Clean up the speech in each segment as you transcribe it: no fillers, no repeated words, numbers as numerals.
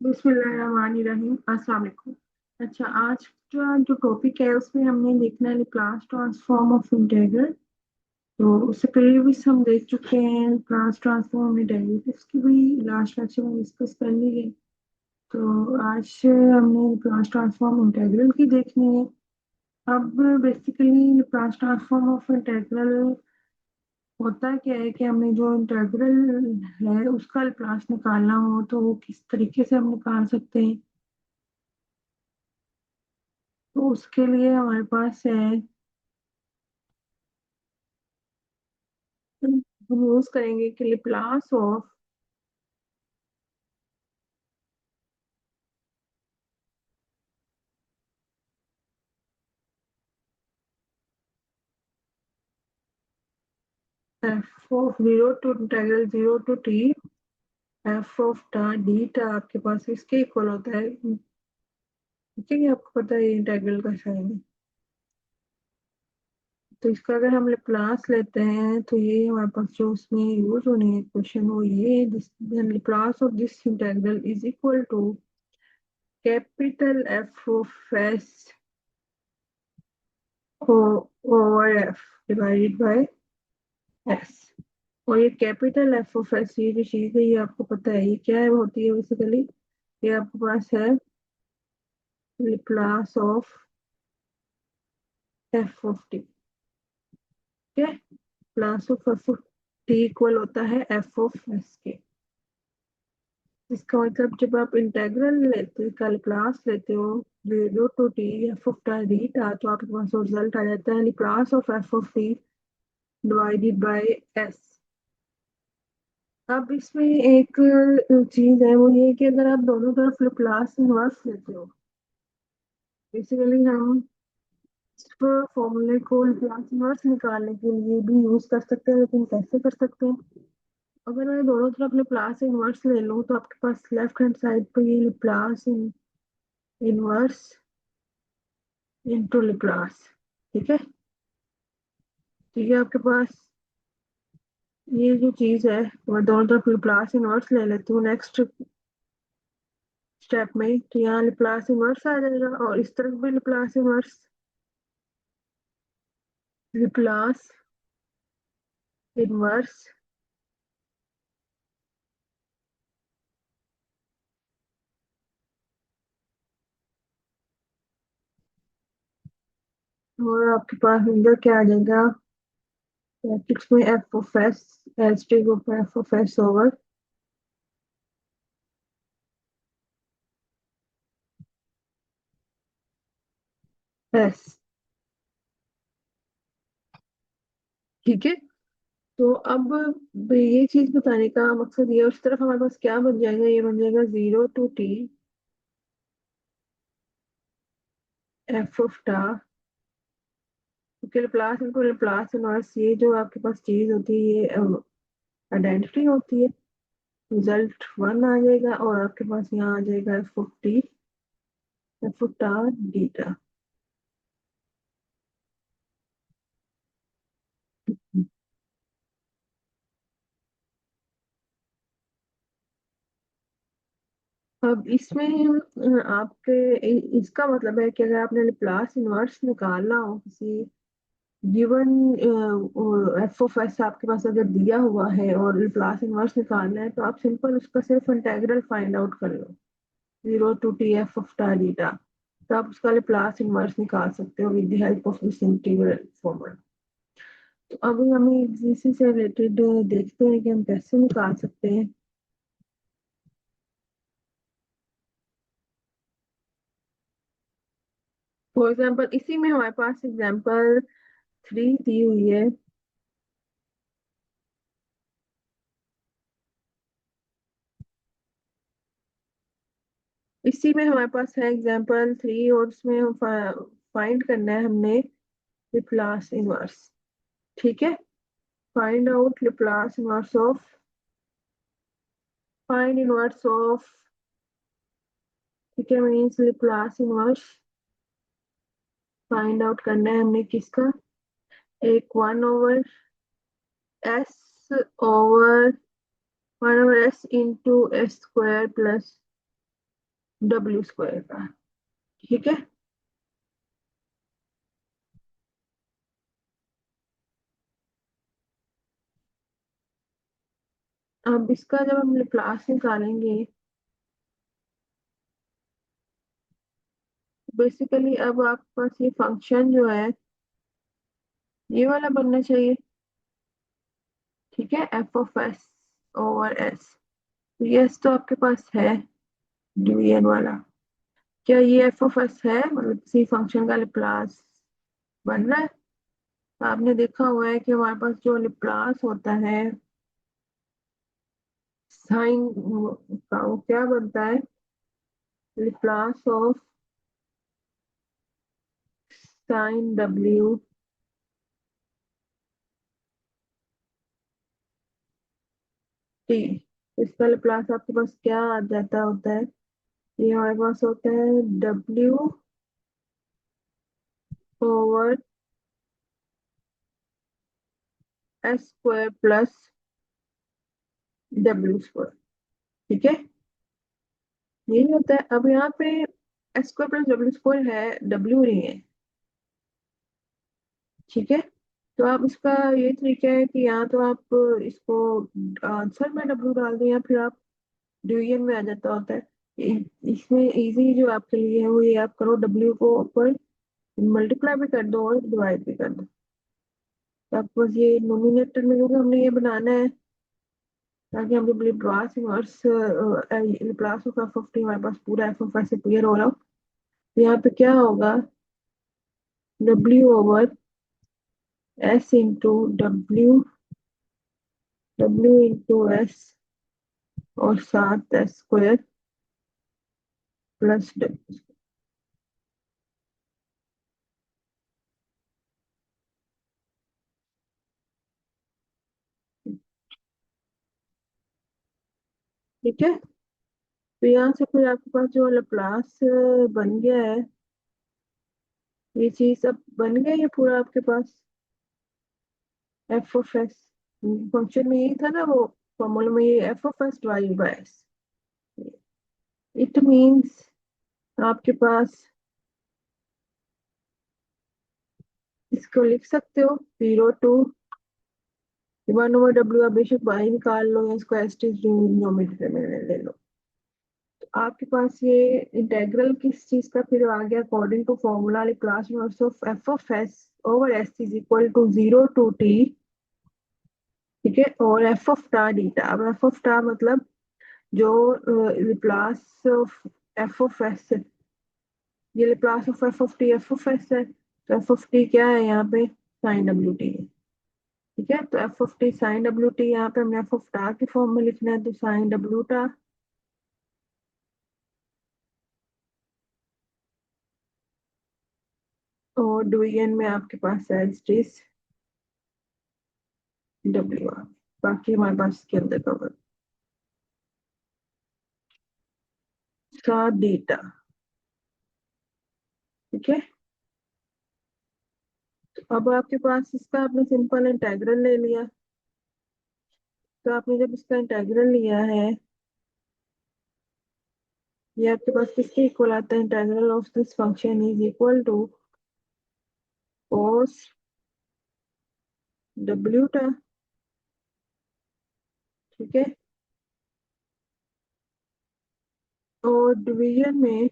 बिस्मिल्लाहिर्रहमानिर्रहीम। अस्सलाम वालेकुम। अच्छा, आज का जो टॉपिक है उसमें हमने देखना है लाप्लास ट्रांसफॉर्म ऑफ इंटीग्रल। तो उससे प्रीवियस हम देख चुके हैं लाप्लास ट्रांसफॉर्म डेरिवेटिव्स की भी लास्ट लेक्चर में डिस्कस कर ली है। तो आज हमने लाप्लास ट्रांसफॉर्म इंटीग्रल की देखनी है। अब basically Laplace transform of integral होता क्या है कि हमने जो इंटीग्रल है उसका लाप्लास निकालना हो तो वो किस तरीके से हम निकाल सकते हैं। तो उसके लिए हमारे पास है, हम यूज करेंगे कि Laplace of F of zero to integral zero to T F of tau D tau आपके पास इसके इक्वल होता है। ठीक है, आपको पता है ये इंटीग्रल का साइन है। तो इसका अगर हम लाप्लास लेते हैं तो ये हमारे पास जो उसमें यूज होने है क्वेश्चन वो ये Laplace of this integral is equal to capital F of S over F divided by S. और ये कैपिटल एफ ऑफ एस ये जो चीज है ये आपको पता है ये क्या है होती है बेसिकली। ये आपके पास है Laplace of F of T. ठीक है, Laplace of F of T equal होता है एफ ऑफ एस के। इसका मतलब जब आप इंटेग्रल लेते का लाप्लास लेते हो zero to T F of t tau तो आपके पास रिजल्ट आ जाता है Laplace of F of t divided by s. अब इसमें एक चीज है वो ये कि अगर आप दोनों तरफ लाप्लास इनवर्स लेते हो बेसिकली हम फॉर्मूले को लाप्लास इनवर्स निकालने के लिए भी यूज कर सकते हैं, लेकिन कैसे कर सकते हैं। अगर मैं दोनों तरफ लाप्लास इनवर्स ले लूँ तो आपके पास लेफ्ट हैंड साइड पे ये लाप्लास इनवर्स इनटू लाप्लास। ठीक है, तो ये आपके पास ये जो चीज है मैं दोनों तरफ लाप्लास इनवर्स ले लेती हूँ नेक्स्ट स्टेप में, तो यहाँ लाप्लास इनवर्स आ जाएगा और इस तरफ भी लाप्लास इनवर्स लाप्लास इनवर्स और आपके पास अंदर क्या आ जाएगा ब्रैकेट्स में F of S H T को F of S over S. ठीक है, तो अब ये चीज बताने का मकसद ये उस तरफ हमारे पास क्या बन जाएगा, ये बन जाएगा zero to T F of tau. क्योंकि प्लस इनको प्लस इनवर्स ये जो आपके पास चीज होती है ये आइडेंटिटी होती है। रिजल्ट वन आ जाएगा और आपके पास यहाँ आ जाएगा F of T F of tau डीटा। अब इसमें आपके इसका मतलब है कि अगर आपने लाप्लास इनवर्स निकालना हो किसी गिवन एफ ऑफ एस आपके पास अगर दिया हुआ है और लाप्लास इनवर्स निकालना है तो आप सिंपल उसका सिर्फ इंटीग्रल फाइंड आउट कर लो zero to T F of tau d tau. तो आप उसका लाप्लास इनवर्स निकाल सकते हो with the help of this integral formula. तो अभी हमें इसी से रिलेटेड देखते हैं कि हम कैसे निकाल सकते हैं। फॉर एग्जाम्पल इसी में हमारे पास एग्जाम्पल थ्री दी हुई है। इसी में हमारे पास है एग्जाम्पल थ्री और उसमें फाइंड करना है हमने लाप्लास इनवर्स। ठीक है, find out Laplace inverse of find inverse of. ठीक है, means Laplace inverse find out करना है हमने किसका, एक one over S over one over S into S square plus W square का। ठीक है। अब इसका जब हम क्लास निकालेंगे, बेसिकली अब आपके पास ये फंक्शन जो है ये वाला बनना चाहिए। ठीक है, F of S over S. ये एस तो आपके पास है, डिवीजन वाला। क्या ये एफ ऑफ एस है, मतलब किसी फंक्शन का लाप्लास बन रहा है? तो आपने देखा हुआ है कि हमारे पास जो लाप्लास होता है साइन का, वो क्या बनता है? लाप्लास ऑफ साइन डब्ल्यू टी। इसका लाप्लास आपके पास क्या आ जाता होता है? ये हमारे पास होता है W over S square plus W square. ठीक है, यही होता है। अब यहाँ पे S square plus W square है, डब्ल्यू नहीं है। ठीक है, तो आप इसका ये तरीका है कि या तो आप इसको आंसर में डब्ल्यू डाल दें, या फिर आप डिवीजन में आ जाता होता है। इसमें इजी जो आपके लिए है वो ये, आप करो डब्ल्यू को ऊपर मल्टीप्लाई भी कर दो और डिवाइड भी कर दो। तो आपको बस ये नोमिनेटर में, क्योंकि हमने ये बनाना है ताकि हम जब Laplace inverse Laplace of F of T हमारे पास पूरा एफ ऑफ ऐसे क्लियर हो रहा हो, तो यहाँ पे क्या होगा? W over S into W, W into S और साथ एस स्क्वायर प्लस डब्ल्यू। ठीक है, तो यहाँ से फिर आपके पास जो लाप्लास बन गया है, ये चीज अब बन गया, ये पूरा आपके पास एफ ऑफ एस। फंक्शन में यही था ना वो, फॉर्मूला में ये F of S divide by S. It means आपके पास इसको लिख सकते हो 0 टू 1/w। आप बेशक बाई निकाल लो या इसको एस टी डिनोमिनेटर में ले लो। तो आपके पास ये इंटेग्रल किस चीज का फिर आ गया? According to formula Laplace inverse of F of S over s is equal to 0 to t. ठीक है, और एफ ऑफ टा डीटा। अब एफ ऑफ टा मतलब जो Laplace of F of S, ये Laplace of F of S है, तो f of T क्या है यहाँ पे? साइन डब्ल्यू टी है। ठीक है, तो एफ ऑफ टी साइन डब्ल्यू टी, यहाँ पे हमने एफ ऑफ टा के फॉर्म में लिखना है, तो साइन डब्ल्यू टा। और डिवीजन में आपके पास है स्ट्रेस डब्ल्यू आर। बाकी हमारे पास इसके अंदर कवर का डेटा। ठीक है, तो अब आपके पास इसका आपने सिंपल इंटेग्रल ले लिया। तो आपने जब इसका इंटेग्रल लिया है, ये आपके पास किसके इक्वल आता है? Integral of this function is equal to cos डब्ल्यू टा। ठीक है, और डिवीजन में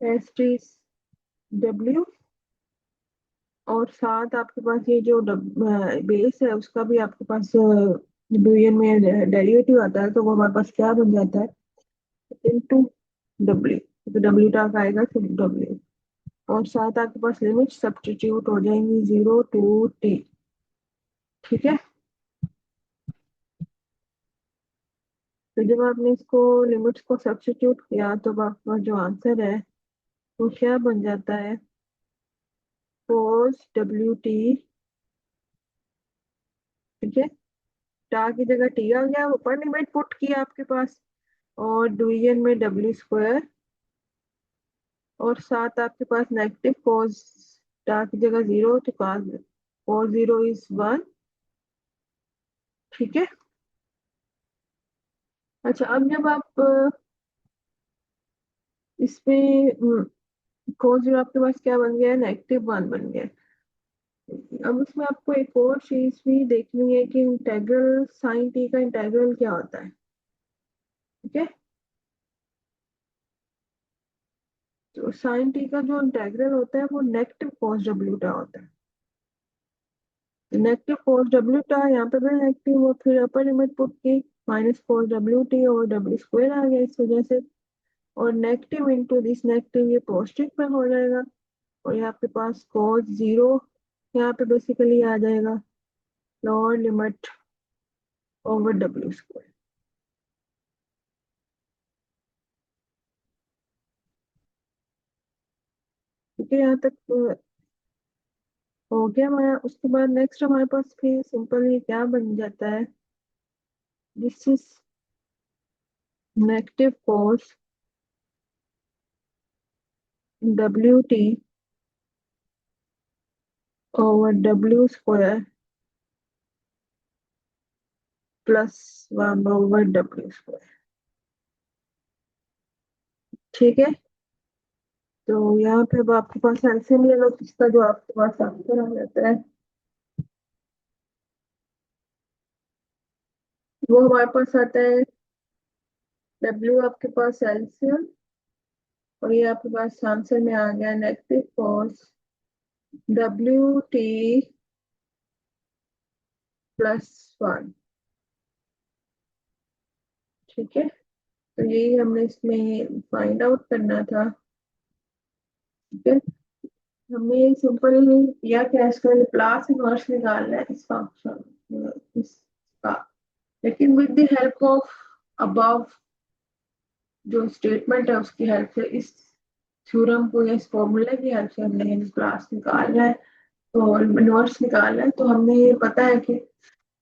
एस टी डब्ल्यू, और साथ आपके पास ये जो बेस है उसका भी आपके पास डिवीजन में डेरिवेटिव आता है, तो वो हमारे पास क्या बन जाता है? Into W. तो डब्ल्यू तक आएगा तो डब्ल्यू, और साथ आपके पास लिमिट सब्स्टिट्यूट हो जाएंगी 0 टू टी। ठीक है, तो जब आपने इसको लिमिट्स को सब्स्टिट्यूट किया तो आपका जो आंसर है वो क्या बन जाता है? cos W T. ठीक है, टा की जगह टी आ गया, ऊपर लिमिट पुट किया आपके पास, और डिवीजन में डब्ल्यू स्क्वायर, और साथ आपके पास नेगेटिव cos टा की जगह 0, तो cos 0 इज 1। ठीक है, अच्छा अब जब आप इसमें cos 0 आपके पास क्या बन गया है, -1 बन गया है। अब इसमें आपको एक और चीज भी देखनी है कि इंटेग्रल साइन टी का इंटेग्रल क्या होता है। ठीक है, तो साइन टी का जो इंटेग्रल होता है वो नेगेटिव cos डब्ल्यू टा होता है। नेगेटिव cos डब्ल्यू टा यहाँ पे भी नेगेटिव, और फिर अपर लिमिट पुट की -cos डब्ल्यू टी और डब्ल्यू स्क्वायर आ गया इस वजह से, और नेगेटिव इंटू दिस नेगेटिव ये पॉजिटिव में हो जाएगा, और ये आपके पास cos 0 यहाँ पे बेसिकली आ जाएगा lower limit over W square. ठीक है, यहाँ तक हो गया हमारा। उसके बाद नेक्स्ट हमारे पास फिर सिंपल ये क्या बन जाता है, this is negative cos W T over W square +1/W²। ठीक है, तो यहाँ पे अब आपके पास एलसीएम ले लो, इसका जो आपके पास आंसर आ जाता है वो हमारे पास आता है W आपके पास एलसीएम, और ये आपके पास आंसर में आ गया नेगेटिव cos WT +1। ठीक है, तो यही हमने इसमें फाइंड आउट करना था। ठीक है, हमने सिंपल किया क्या, इसका लाप्लास इनवर्स निकालना है इस फंक्शन इसका, लेकिन with the help of above जो स्टेटमेंट है उसकी हेल्प से, इस थ्योरम को या इस फॉर्मूले की हेल्प से हमने लाप्लास निकालना है, तो इनवर्स निकालना है। तो हमने ये पता है कि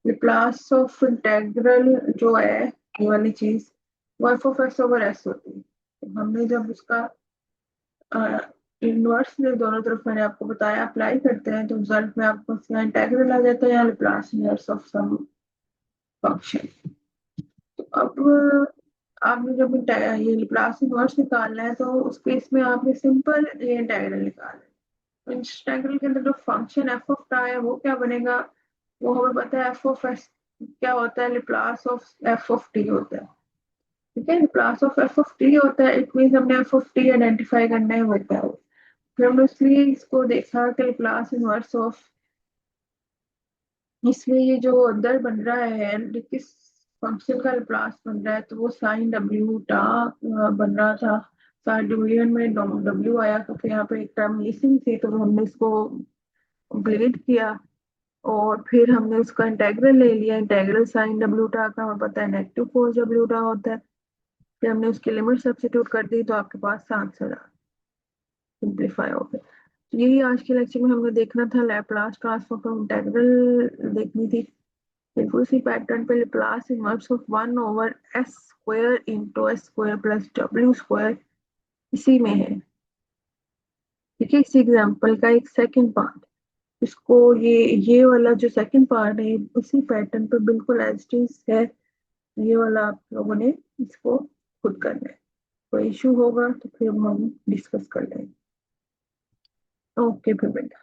लाप्लास ऑफ इंटेग्रल जो है ये वाली चीज वो f(s)/s होती है। तो हमने जब उसका इनवर्स ने दोनों तरफ मैंने आपको बताया अप्लाई करते हैं, तो रिजल्ट में आपको इसका इंटेग्रल आ जाता है या Laplace inverse of some function. तो अब आपने जब ये लाप्लास इनवर्स निकालना है तो उस केस में आपने सिंपल ये इंटेग्रल निकालना है। तो इंटेग्रल के अंदर जो फंक्शन एफ ऑफ टा है वो क्या बनेगा, वो हमें पता है एफ ऑफ एस क्या होता है, Laplace of F of T होता है। ठीक है, Laplace of F of T होता है, इट मींस हमने एफ ऑफ टी आइडेंटिफाई करना है वो क्या है। फिर हमने इसलिए इसको देखा कि लाप्लास इनवर्स ऑफ, इसमें ये जो अंदर बन रहा है किस फंक्शन का लाप्लास बन रहा है, तो वो साइन डब्ल्यू टा बन रहा था। साइन डिवीजन में डब्ल्यू आया तो फिर यहाँ पे एक टर्म मिसिंग थी, तो हमने इसको कंप्लीट किया, और फिर हमने उसका इंटेग्रल ले लिया। इंटेग्रल साइन डब्ल्यू टा का हमें पता है नेगेटिव cos डब्ल्यू टा होता है। फिर हमने उसकी लिमिट सब्स्टिट्यूट कर दी तो आपके पास आंसर आ सिंप्लीफाई हो गया। तो यही आज के लेक्चर में हमने देखना था, लैप्लास ट्रांसफॉर्म इंटेग्रल देखनी थी। बिल्कुल इसी पैटर्न पे Laplace inverse of 1/s² into s² plus W square इसी में है। ठीक है, इसी एग्जाम्पल का एक सेकंड पार्ट, इसको ये वाला जो सेकंड पार्ट है उसी पैटर्न पे बिल्कुल एज इट इज है, ये वाला आप लोगों ने इसको खुद करना है। कोई इशू होगा तो फिर हम डिस्कस कर लेंगे। ओके फिर बेटा।